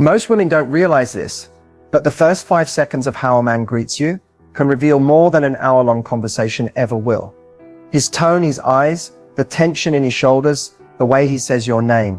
Most women don't realize this, but the first 5 seconds of how a man greets you can reveal more than an hour-long conversation ever will. His tone, his eyes, the tension in his shoulders, the way he says your name.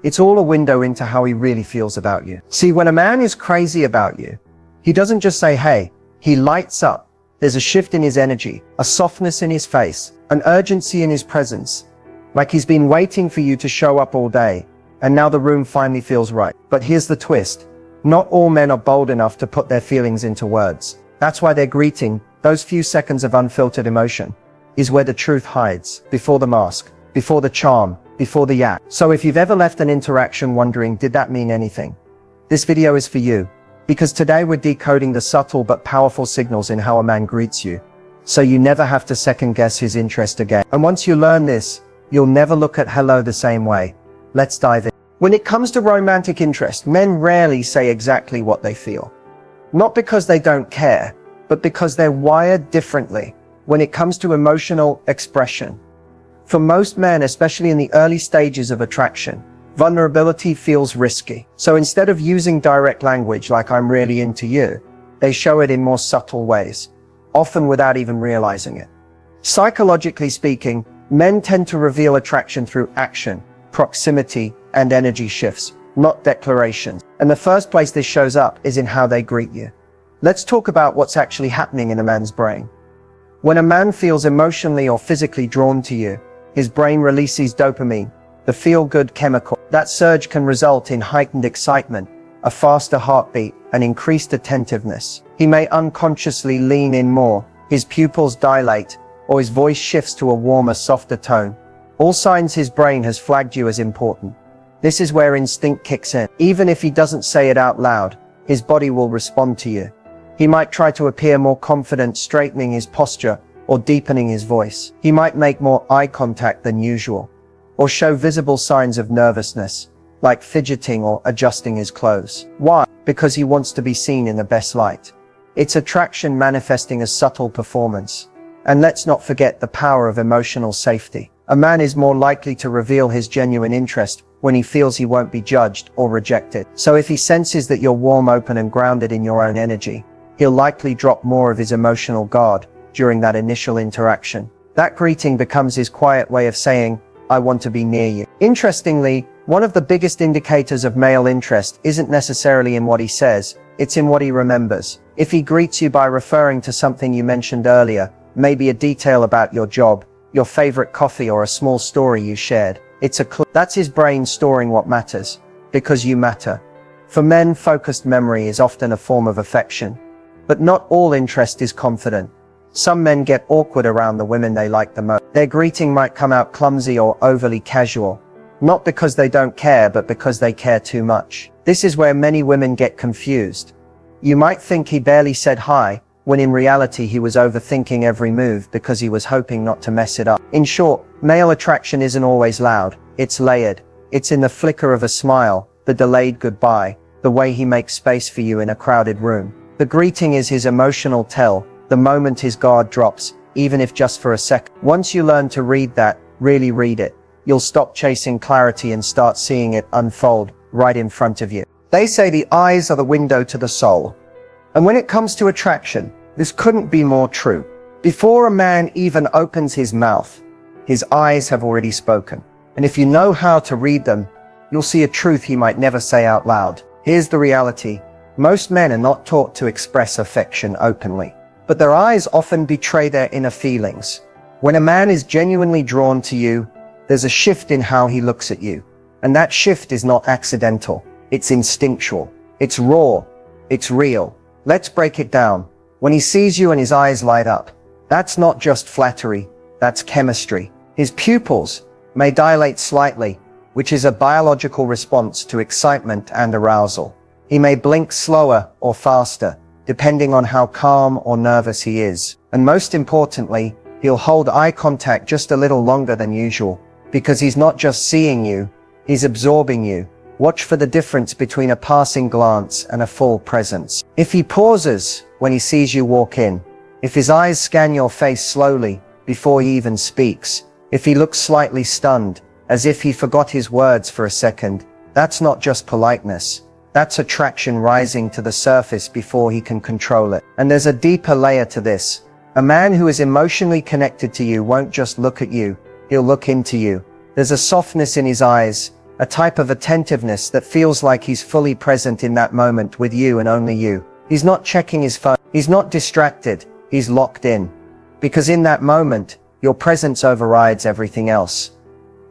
It's all a window into how he really feels about you. See, when a man is crazy about you, he doesn't just say, hey, he lights up. There's a shift in his energy, a softness in his face, an urgency in his presence, like he's been waiting for you to show up all day, and now the room finally feels right. But here's the twist. Not all men are bold enough to put their feelings into words. That's why their greeting, those few seconds of unfiltered emotion, is where the truth hides, before the mask, before the charm, before the act. So if you've ever left an interaction wondering, did that mean anything? This video is for you, because today we're decoding the subtle but powerful signals in how a man greets you, so you never have to second guess his interest again. And once you learn this, you'll never look at hello the same way. Let's dive in. When it comes to romantic interest, men rarely say exactly what they feel. Not because they don't care, but because they're wired differently when it comes to emotional expression. For most men, especially in the early stages of attraction, vulnerability feels risky. So instead of using direct language like I'm really into you, they show it in more subtle ways, often without even realizing it. Psychologically speaking, men tend to reveal attraction through action, proximity, and energy shifts, not declarations. And the first place this shows up is in how they greet you. Let's talk about what's actually happening in a man's brain. When a man feels emotionally or physically drawn to you, his brain releases dopamine, the feel-good chemical. That surge can result in heightened excitement, a faster heartbeat, and increased attentiveness. He may unconsciously lean in more, his pupils dilate, or his voice shifts to a warmer, softer tone. All signs his brain has flagged you as important. This is where instinct kicks in. Even if he doesn't say it out loud, his body will respond to you. He might try to appear more confident, straightening his posture or deepening his voice. He might make more eye contact than usual, or show visible signs of nervousness, like fidgeting or adjusting his clothes. Why? Because he wants to be seen in the best light. It's attraction manifesting as subtle performance. And let's not forget the power of emotional safety. A man is more likely to reveal his genuine interest when he feels he won't be judged or rejected. So if he senses that you're warm, open, and grounded in your own energy, he'll likely drop more of his emotional guard during that initial interaction. That greeting becomes his quiet way of saying, I want to be near you. Interestingly, one of the biggest indicators of male interest isn't necessarily in what he says, it's in what he remembers. If he greets you by referring to something you mentioned earlier, maybe a detail about your job, your favorite coffee, or a small story you shared, it's a clue. That's his brain storing what matters, because you matter. For men, focused memory is often a form of affection. But not all interest is confident. Some men get awkward around the women they like the most. Their greeting might come out clumsy or overly casual, not because they don't care, but because they care too much. This is where many women get confused. You might think he barely said hi, when in reality he was overthinking every move because he was hoping not to mess it up. In short, male attraction isn't always loud, it's layered. It's in the flicker of a smile, the delayed goodbye, the way he makes space for you in a crowded room. The greeting is his emotional tell, the moment his guard drops, even if just for a second. Once you learn to read that, really read it, you'll stop chasing clarity and start seeing it unfold right in front of you. They say the eyes are the window to the soul. And when it comes to attraction, this couldn't be more true. Before a man even opens his mouth, his eyes have already spoken. And if you know how to read them, you'll see a truth he might never say out loud. Here's the reality. Most men are not taught to express affection openly, but their eyes often betray their inner feelings. When a man is genuinely drawn to you, there's a shift in how he looks at you. And that shift is not accidental. It's instinctual. It's raw. It's real. Let's break it down. When he sees you and his eyes light up, that's not just flattery, that's chemistry. His pupils may dilate slightly, which is a biological response to excitement and arousal. He may blink slower or faster, depending on how calm or nervous he is. And most importantly, he'll hold eye contact just a little longer than usual, because he's not just seeing you, he's absorbing you. Watch for the difference between a passing glance and a full presence. If he pauses when he sees you walk in, if his eyes scan your face slowly before he even speaks, if he looks slightly stunned, as if he forgot his words for a second, that's not just politeness. That's attraction rising to the surface before he can control it. And there's a deeper layer to this. A man who is emotionally connected to you won't just look at you, he'll look into you. There's a softness in his eyes, a type of attentiveness that feels like he's fully present in that moment with you and only you. He's not checking his phone, he's not distracted, he's locked in. Because in that moment, your presence overrides everything else.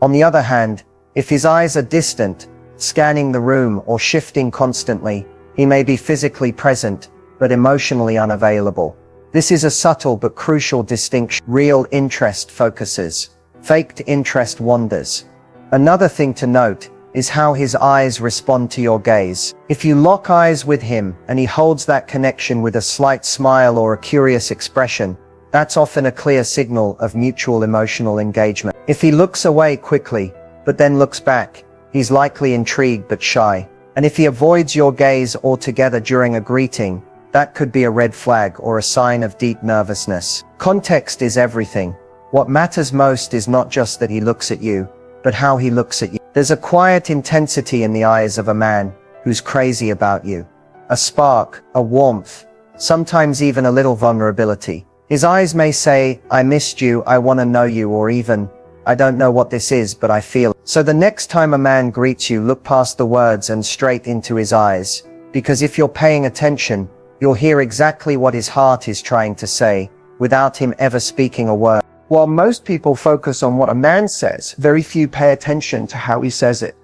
On the other hand, if his eyes are distant, scanning the room or shifting constantly, he may be physically present, but emotionally unavailable. This is a subtle but crucial distinction. Real interest focuses. Faked interest wanders. Another thing to note is how his eyes respond to your gaze. If you lock eyes with him and he holds that connection with a slight smile or a curious expression, that's often a clear signal of mutual emotional engagement. If he looks away quickly, but then looks back, he's likely intrigued but shy. And if he avoids your gaze altogether during a greeting, that could be a red flag or a sign of deep nervousness. Context is everything. What matters most is not just that he looks at you, but how he looks at you. There's a quiet intensity in the eyes of a man who's crazy about you. A spark, a warmth, sometimes even a little vulnerability. His eyes may say, "I missed you, I want to know you," or even, "I don't know what this is, but I feel it." So the next time a man greets you, look past the words and straight into his eyes. Because if you're paying attention, you'll hear exactly what his heart is trying to say, without him ever speaking a word. While most people focus on what a man says, very few pay attention to how he says it.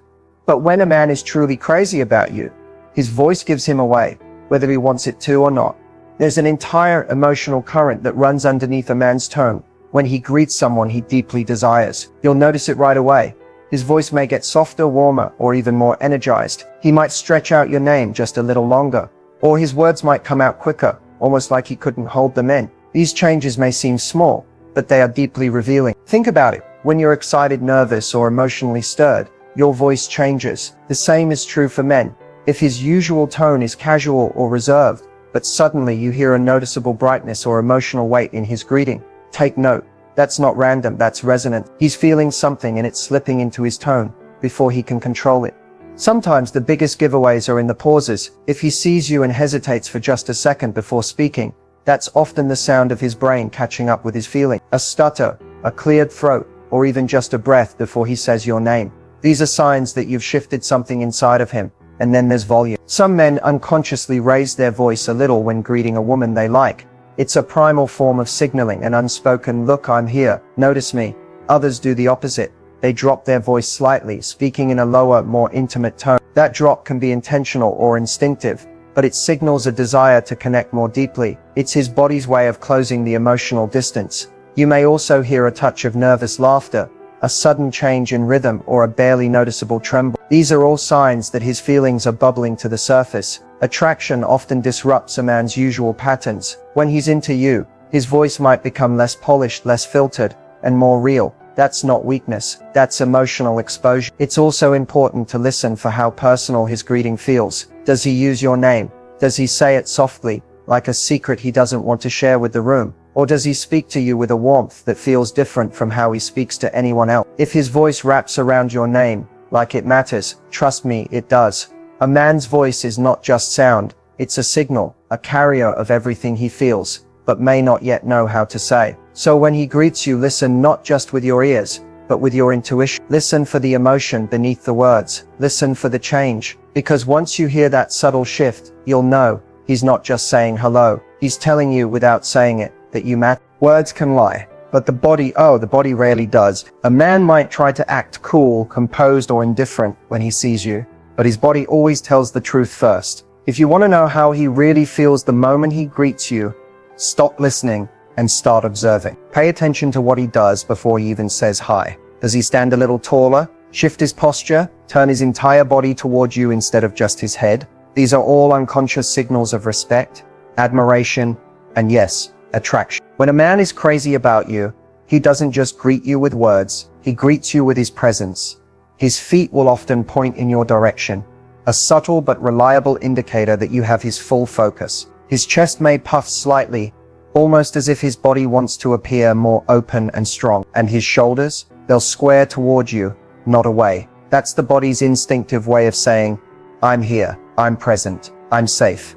But when a man is truly crazy about you, his voice gives him away, whether he wants it to or not. There's an entire emotional current that runs underneath a man's tone when he greets someone he deeply desires. You'll notice it right away. His voice may get softer, warmer, or even more energized. He might stretch out your name just a little longer, or his words might come out quicker, almost like he couldn't hold them in. These changes may seem small, but they are deeply revealing. Think about it. When you're excited, nervous, or emotionally stirred, your voice changes. The same is true for men. If his usual tone is casual or reserved, but suddenly you hear a noticeable brightness or emotional weight in his greeting, take note. That's not random, that's resonant. He's feeling something and it's slipping into his tone before he can control it. Sometimes the biggest giveaways are in the pauses. If he sees you and hesitates for just a second before speaking, that's often the sound of his brain catching up with his feeling. A stutter, a cleared throat, or even just a breath before he says your name. These are signs that you've shifted something inside of him. And then there's volume. Some men unconsciously raise their voice a little when greeting a woman they like. It's a primal form of signaling, an unspoken, "Look, I'm here, notice me." Others do the opposite. They drop their voice slightly, speaking in a lower, more intimate tone. That drop can be intentional or instinctive, but it signals a desire to connect more deeply. It's his body's way of closing the emotional distance. You may also hear a touch of nervous laughter, a sudden change in rhythm, or a barely noticeable tremble. These are all signs that his feelings are bubbling to the surface. Attraction often disrupts a man's usual patterns. When he's into you, his voice might become less polished, less filtered, and more real. That's not weakness, that's emotional exposure. It's also important to listen for how personal his greeting feels. Does he use your name? Does he say it softly, like a secret he doesn't want to share with the room? Or does he speak to you with a warmth that feels different from how he speaks to anyone else? If his voice wraps around your name, like it matters, trust me, it does. A man's voice is not just sound, it's a signal, a carrier of everything he feels, but may not yet know how to say. So when he greets you, listen not just with your ears, but with your intuition. Listen for the emotion beneath the words. Listen for the change. Because once you hear that subtle shift, you'll know he's not just saying hello. He's telling you without saying it that you matter. Words can lie, but the body rarely does. A man might try to act cool, composed, or indifferent when he sees you, but his body always tells the truth first. If you want to know how he really feels the moment he greets you, stop listening and start observing. Pay attention to what he does before he even says hi. Does he stand a little taller, shift his posture, turn his entire body towards you instead of just his head? These are all unconscious signals of respect, admiration, and yes, attraction. When a man is crazy about you, he doesn't just greet you with words, he greets you with his presence. His feet will often point in your direction, a subtle but reliable indicator that you have his full focus. His chest may puff slightly, almost as if his body wants to appear more open and strong. And his shoulders, they'll square towards you, not away. That's the body's instinctive way of saying, "I'm here, I'm present. I'm safe.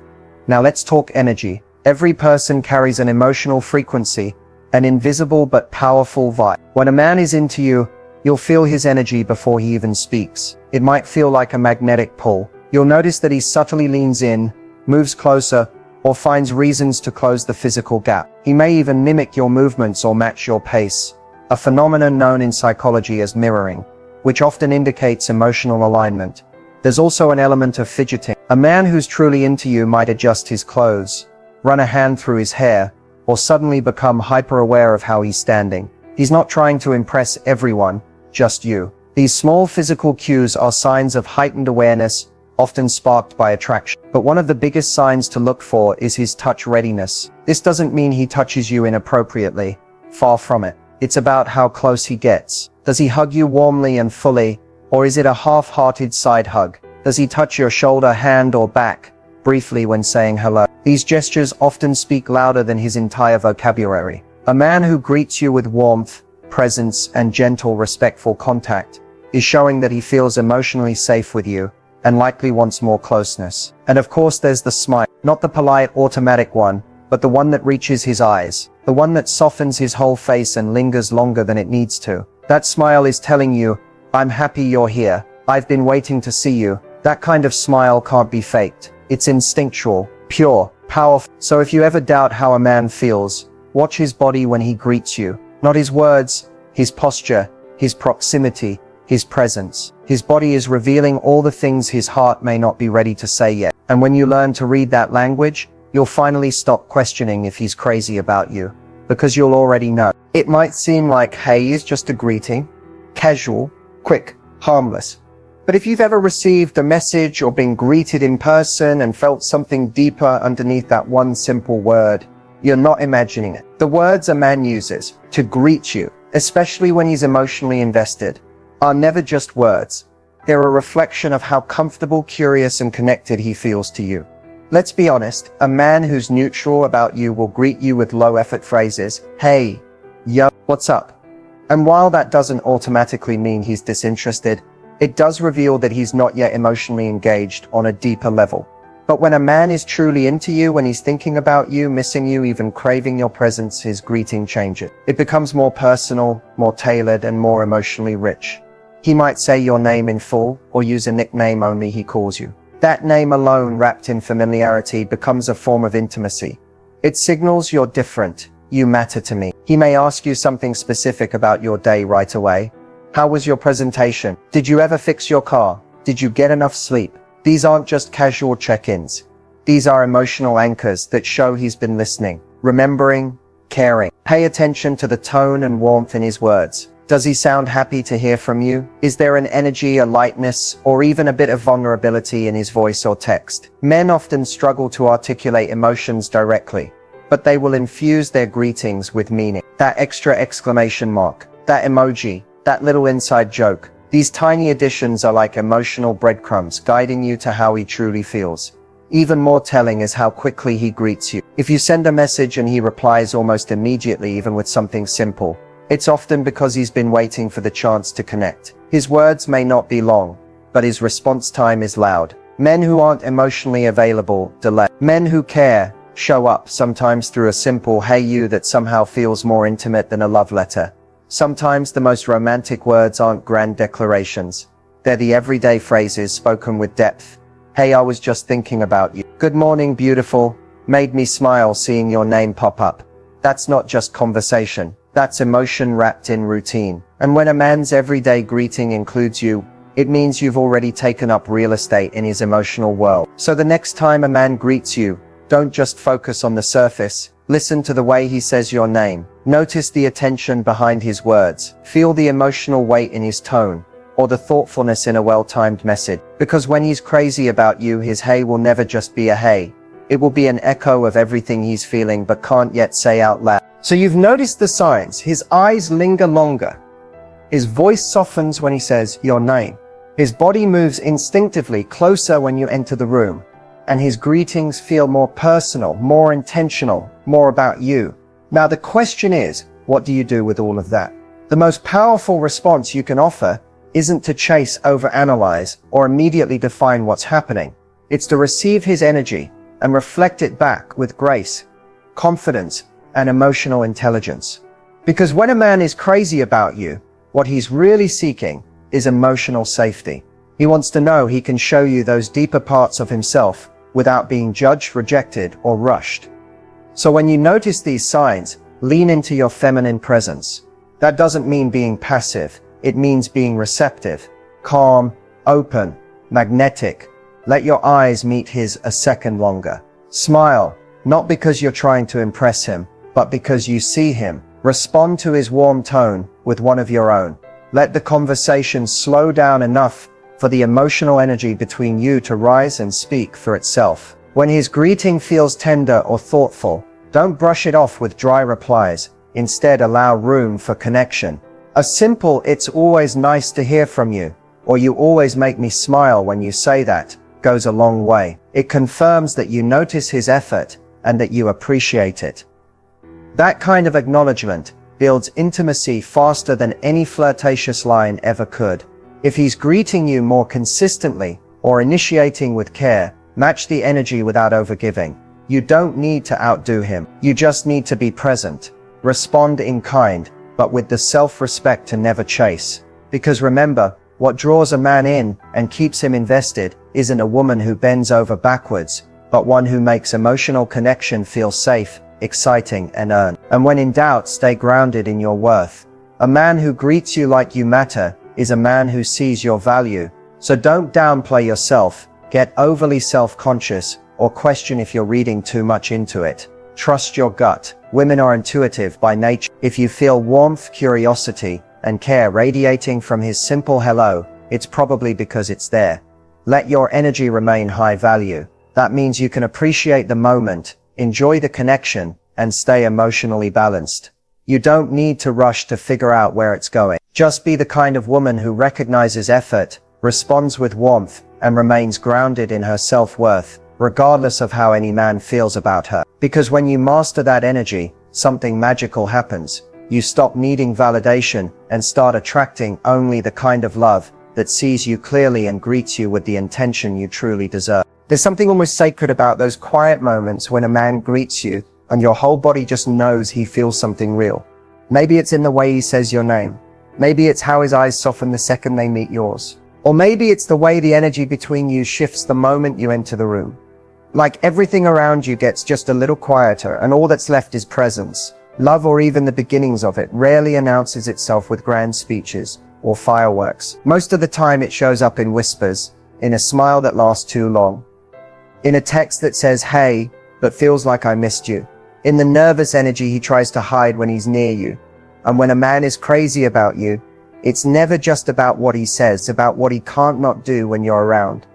Now let's talk energy. Every person carries an emotional frequency, an invisible but powerful vibe. When a man is into you, you'll feel his energy before he even speaks. It might feel like a magnetic pull. You'll notice that he subtly leans in, moves closer, or finds reasons to close the physical gap. He may even mimic your movements or match your pace, a phenomenon known in psychology as mirroring, which often indicates emotional alignment. There's also an element of fidgeting. A man who's truly into you might adjust his clothes, run a hand through his hair, or suddenly become hyper-aware of how he's standing. He's not trying to impress everyone, just you. These small physical cues are signs of heightened awareness, often sparked by attraction. But one of the biggest signs to look for is his touch readiness. This doesn't mean he touches you inappropriately. Far from it. It's about how close he gets. Does he hug you warmly and fully, or is it a half-hearted side hug? Does he touch your shoulder, hand, or back, briefly when saying hello? These gestures often speak louder than his entire vocabulary. A man who greets you with warmth, presence, and gentle, respectful contact is showing that he feels emotionally safe with you and likely wants more closeness. And of course there's the smile, not the polite automatic one, but the one that reaches his eyes, the one that softens his whole face and lingers longer than it needs to. That smile is telling you, I'm happy you're here, I've been waiting to see you. That kind of smile can't be faked. It's instinctual, pure, powerful. So if you ever doubt how a man feels, watch his body when he greets you. Not his words, his posture, his proximity, his presence. His body is revealing all the things his heart may not be ready to say yet. And when you learn to read that language, you'll finally stop questioning if he's crazy about you, because you'll already know. It might seem like hey is just a greeting, casual, quick, harmless. But if you've ever received a message or been greeted in person and felt something deeper underneath that one simple word, you're not imagining it. The words a man uses to greet you, especially when he's emotionally invested, are never just words. They're a reflection of how comfortable, curious, and connected he feels to you. Let's be honest, a man who's neutral about you will greet you with low-effort phrases, hey, yo, what's up? And while that doesn't automatically mean he's disinterested, it does reveal that he's not yet emotionally engaged on a deeper level. But when a man is truly into you, when he's thinking about you, missing you, even craving your presence, his greeting changes. It becomes more personal, more tailored, and more emotionally rich. He might say your name in full, or use a nickname only he calls you. That name alone, wrapped in familiarity, becomes a form of intimacy. It signals you're different, you matter to me. He may ask you something specific about your day right away. How was your presentation? Did you ever fix your car? Did you get enough sleep? These aren't just casual check-ins. These are emotional anchors that show he's been listening, remembering, caring. Pay attention to the tone and warmth in his words. Does he sound happy to hear from you? Is there an energy, a lightness, or even a bit of vulnerability in his voice or text? Men often struggle to articulate emotions directly, but they will infuse their greetings with meaning. That extra exclamation mark, that emoji, that little inside joke. These tiny additions are like emotional breadcrumbs guiding you to how he truly feels. Even more telling is how quickly he greets you. If you send a message and he replies almost immediately, even with something simple, it's often because he's been waiting for the chance to connect. His words may not be long, but his response time is loud. Men who aren't emotionally available delay. Men who care show up, sometimes through a simple hey you that somehow feels more intimate than a love letter. Sometimes the most romantic words aren't grand declarations. They're the everyday phrases spoken with depth. Hey, I was just thinking about you. Good morning, beautiful. Made me smile seeing your name pop up. That's not just conversation. That's emotion wrapped in routine. And when a man's everyday greeting includes you, it means you've already taken up real estate in his emotional world. So the next time a man greets you, don't just focus on the surface. Listen to the way he says your name. Notice the attention behind his words. Feel the emotional weight in his tone, or the thoughtfulness in a well-timed message. Because when he's crazy about you, his hey will never just be a hey. It will be an echo of everything he's feeling but can't yet say out loud. So you've noticed the signs. His eyes linger longer. His voice softens when he says your name. His body moves instinctively closer when you enter the room. And his greetings feel more personal, more intentional, more about you. Now the question is, what do you do with all of that? The most powerful response you can offer isn't to chase, overanalyze, or immediately define what's happening. It's to receive his energy and reflect it back with grace, confidence, and emotional intelligence. Because when a man is crazy about you, what he's really seeking is emotional safety. He wants to know he can show you those deeper parts of himself without being judged, rejected, or rushed. So when you notice these signs, lean into your feminine presence. That doesn't mean being passive. It means being receptive, calm, open, magnetic. Let your eyes meet his a second longer. Smile, not because you're trying to impress him, but because you see him. Respond to his warm tone with one of your own. Let the conversation slow down enough for the emotional energy between you to rise and speak for itself. When his greeting feels tender or thoughtful, don't brush it off with dry replies. Instead, allow room for connection. A simple "it's always nice to hear from you," or "you always make me smile when you say that," goes a long way. It confirms that you notice his effort and that you appreciate it. That kind of acknowledgement builds intimacy faster than any flirtatious line ever could. If he's greeting you more consistently or initiating with care, match the energy without overgiving. You don't need to outdo him. You just need to be present. Respond in kind, but with the self-respect to never chase. Because remember, what draws a man in and keeps him invested isn't a woman who bends over backwards, but one who makes emotional connection feel safe, exciting, and earned. And when in doubt, stay grounded in your worth. A man who greets you like you matter is a man who sees your value. So don't downplay yourself, get overly self-conscious, or question if you're reading too much into it. Trust your gut. Women are intuitive by nature. If you feel warmth, curiosity, and care radiating from his simple hello, it's probably because it's there. Let your energy remain high value. That means you can appreciate the moment, enjoy the connection, and stay emotionally balanced. You don't need to rush to figure out where it's going. Just be the kind of woman who recognizes effort, responds with warmth, and remains grounded in her self-worth, regardless of how any man feels about her. Because when you master that energy, something magical happens. You stop needing validation and start attracting only the kind of love that sees you clearly and greets you with the intention you truly deserve. There's something almost sacred about those quiet moments when a man greets you and your whole body just knows he feels something real. Maybe it's in the way he says your name. Maybe it's how his eyes soften the second they meet yours. Or maybe it's the way the energy between you shifts the moment you enter the room. Like everything around you gets just a little quieter and all that's left is presence. Love, or even the beginnings of it, rarely announces itself with grand speeches or fireworks. Most of the time it shows up in whispers, in a smile that lasts too long, in a text that says "hey" but feels like "I missed you," in the nervous energy he tries to hide when he's near you. And when a man is crazy about you, it's never just about what he says, it's about what he can't not do when you're around.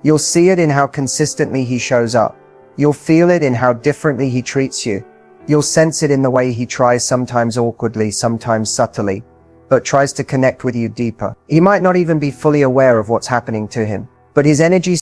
You'll see it in how consistently he shows up. You'll feel it in how differently he treats you. You'll sense it in the way he tries, sometimes awkwardly, sometimes subtly, but tries to connect with you deeper. He might not even be fully aware of what's happening to him, but his energy